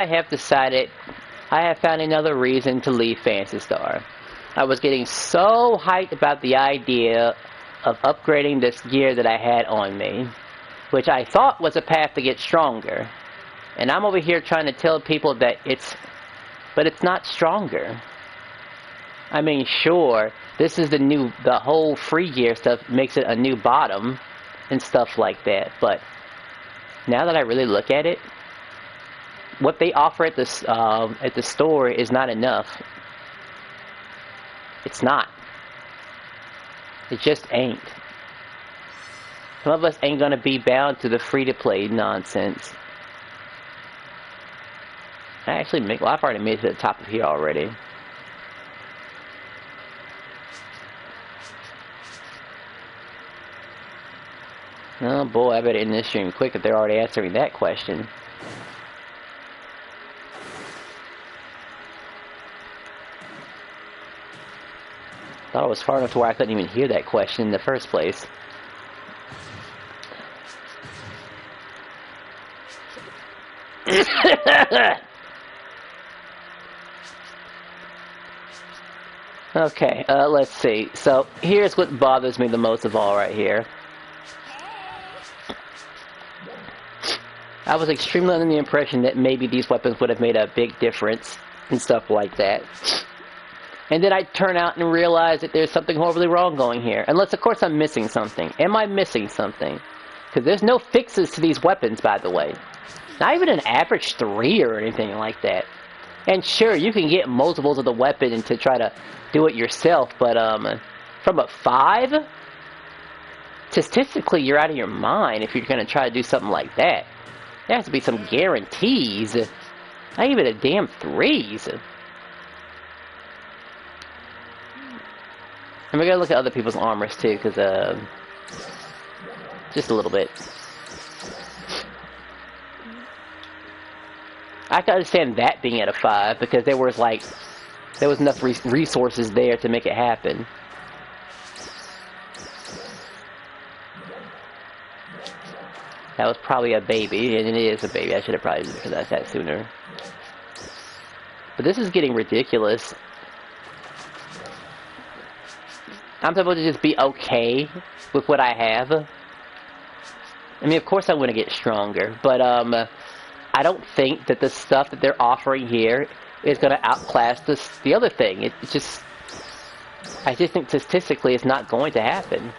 I have decided I have found another reason to leave Phantasy Star. I was getting so hyped about the idea of upgrading this gear that I had on me, which I thought was a path to get stronger. And I'm over here trying to tell people that but it's not stronger. I mean, sure, this is the whole free gear stuff makes it a new bottom and stuff like that, but now that I really look at it, what they offer at the store is not enough. It's not. It just ain't. Some of us ain't gonna be bound to the free-to-play nonsense. I've already made it to the top of here already. Oh boy, I better end this stream quick if they're already answering that question. Thought it was far enough to where I couldn't even hear that question in the first place. Okay, let's see. So, here's what bothers me the most of all right here. I was extremely under the impression that maybe these weapons would have made a big difference and stuff like that. And then I turn out and realize that there's something horribly wrong going here. Unless, of course, I'm missing something. Am I missing something? Because there's no fixes to these weapons, by the way. Not even an average 3 or anything like that. And sure, you can get multiples of the weapon and to try to do it yourself, but from a 5? Statistically, you're out of your mind if you're going to try to do something like that. There has to be some guarantees. Not even a damn 3s. And we're going to look at other people's armors too, because, just a little bit. I can understand that being at a 5, because there was enough resources there to make it happen. That was probably a baby, and it is a baby. I should have probably recognized that sooner. But this is getting ridiculous. I'm supposed to just be okay with what I have. I mean, of course I want to get stronger, but I don't think that the stuff that they're offering here is going to outclass the other thing. I just think statistically it's not going to happen.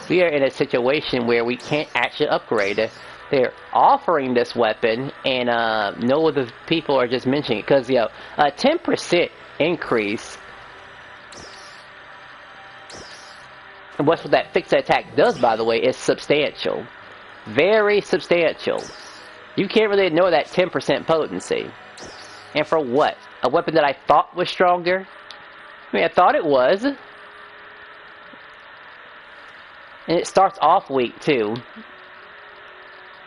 We are in a situation where we can't actually upgrade. They're offering this weapon, and no other people are just mentioning it, because, a 10% increase. And what that fixed attack does, by the way, is substantial. Very substantial. You can't really ignore that 10% potency. And for what? A weapon that I thought was stronger? I mean, I thought it was. And it starts off weak, too.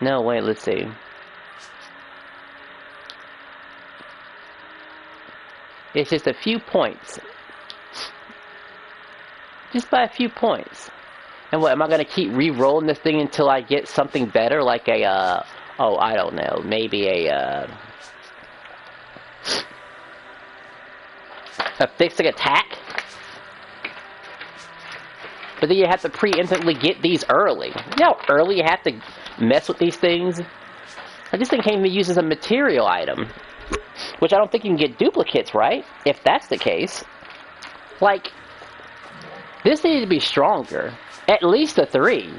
No, wait, let's see. It's just a few points. Just by a few points. And what, am I going to keep re-rolling this thing until I get something better? Like a, oh, I don't know. Maybe a fixing attack? But then you have to preemptively get these early. You know how early you have to mess with these things? Like, this thing can't even be used as a material item. Which I don't think you can get duplicates, right? If that's the case. Like, this needed to be stronger. At least a 3.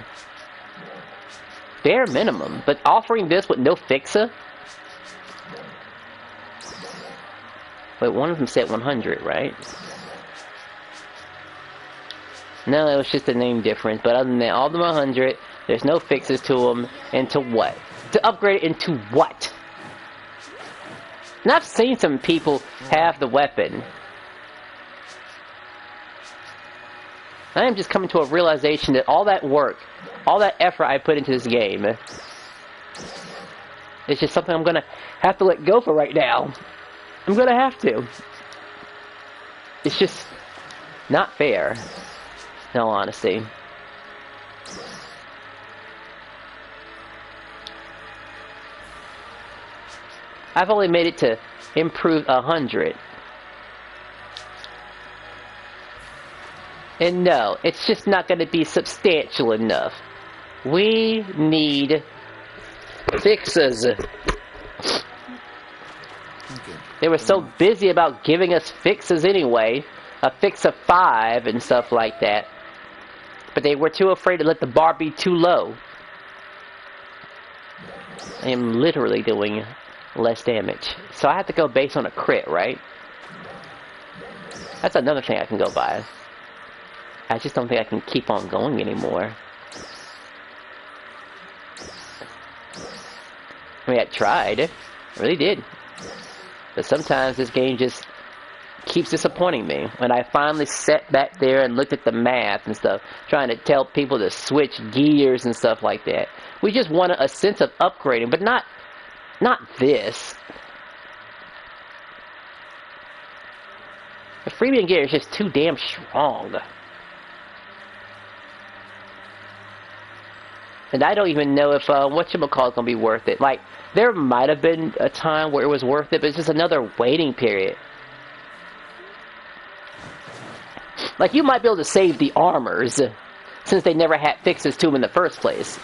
Bare minimum. But offering this with no fixa? Wait, one of them said 100, right? No, it was just a name difference. But other than that, all of them 100. There's no fixes to them. Into what? To upgrade it into what? And I've seen some people have the weapon. I am just coming to a realization that all that work, all that effort I put into this game, it's just something I'm going to have to let go for right now. I'm going to have to. It's just not fair, in all honesty. I've only made it to improve 100. And no, it's just not going to be substantial enough. We need fixes. They were so busy about giving us fixes anyway. A fix of 5 and stuff like that. But they were too afraid to let the bar be too low. I am literally doing less damage. So I have to go based on a crit, right? That's another thing I can go by. I just don't think I can keep on going anymore. I mean, I tried. I really did. But sometimes this game just keeps disappointing me. When I finally sat back there and looked at the math and stuff, trying to tell people to switch gears and stuff like that. We just wanted a sense of upgrading, but not this. The freebie gear is just too damn strong. And I don't even know if whatchamacallit's gonna be worth it. Like, there might have been a time where it was worth it, but it's just another waiting period. Like, you might be able to save the armors, since they never had fixes to them in the first place.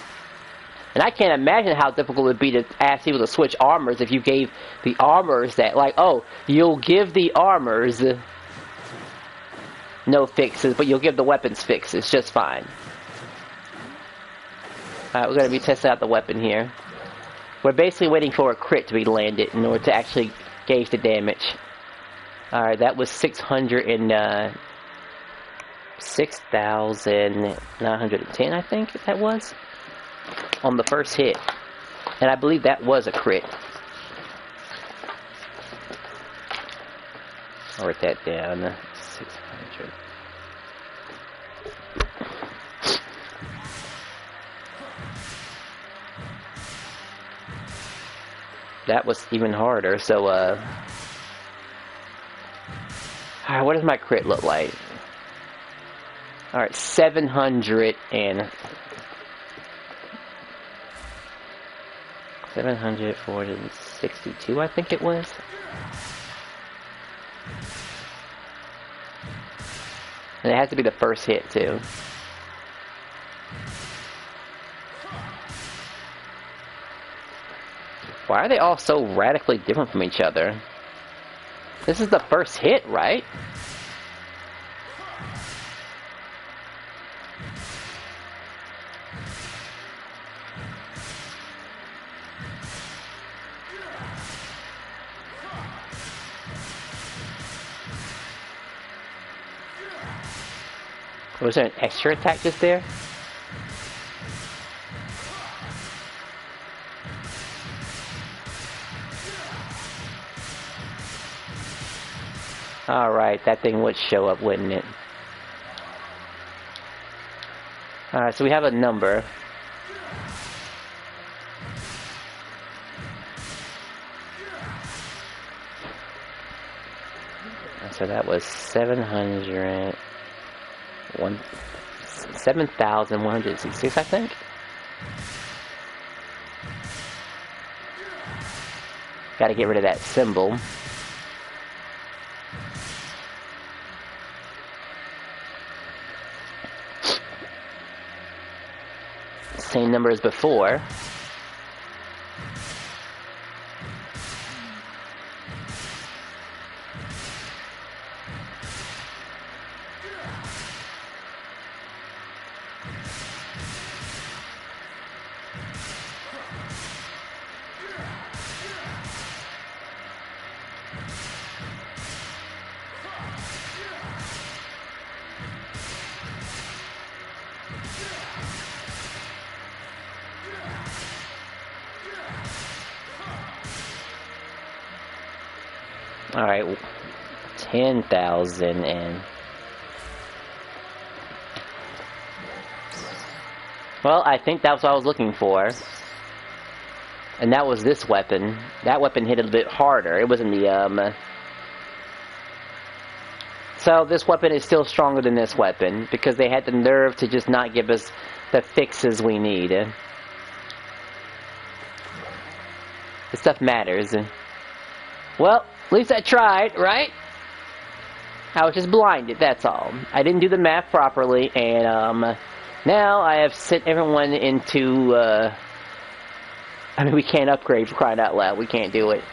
And I can't imagine how difficult it would be to ask people to switch armors if you gave the armors that, like, oh, you'll give the armors no fixes, but you'll give the weapons fixes just fine. Alright, we're going to be testing out the weapon here. We're basically waiting for a crit to be landed in order to actually gauge the damage. Alright, that was 6,910, I think that was, on the first hit. And I believe that was a crit. I'll write that down. 600. That was even harder, so, alright, what does my crit look like? Alright, 762, I think it was. And it has to be the first hit, too. Why are they all so radically different from each other? This is the first hit, right? Was there an extra attack just there? Alright, that thing would show up, wouldn't it? Alright, so we have a number. So that was 7,166, I think. Gotta get rid of that symbol. Same number as before. Alright, 10,000 and... Well, I think that's what I was looking for. And that was this weapon. That weapon hit a bit harder. It was in the, So this weapon is still stronger than this weapon, because they had the nerve to just not give us the fixes we need. This stuff matters. Well, at least I tried, right? I was just blinded, that's all. I didn't do the math properly, and now I have sent everyone into, I mean, we can't upgrade, for crying out loud. We can't do it.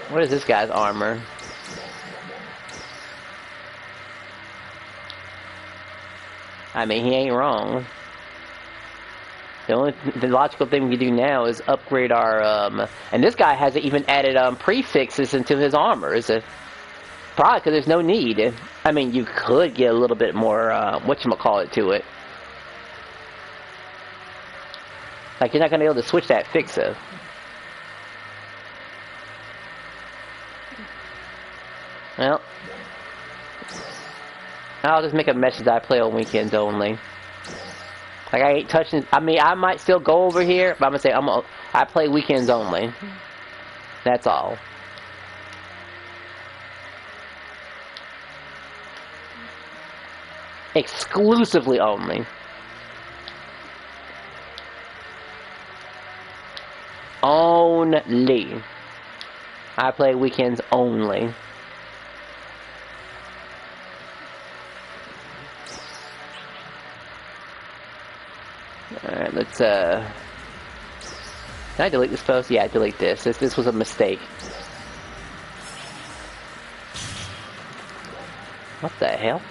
What is this guy's armor? I mean, he ain't wrong. The logical thing we can do now is upgrade our, and this guy hasn't even added, prefixes into his armor. Probably because there's no need. I mean, you could get a little bit more, whatchamacallit to it. Like, you're not going to be able to switch that fixer. Well, I'll just make a message that I play on weekends only. Like, I ain't touching... I mean, I might still go over here, but I'm going to say I play weekends only. That's all. Exclusively only. Only. I play weekends only. Alright, let's, Can I delete this post? Yeah, delete this. This was a mistake. What the hell?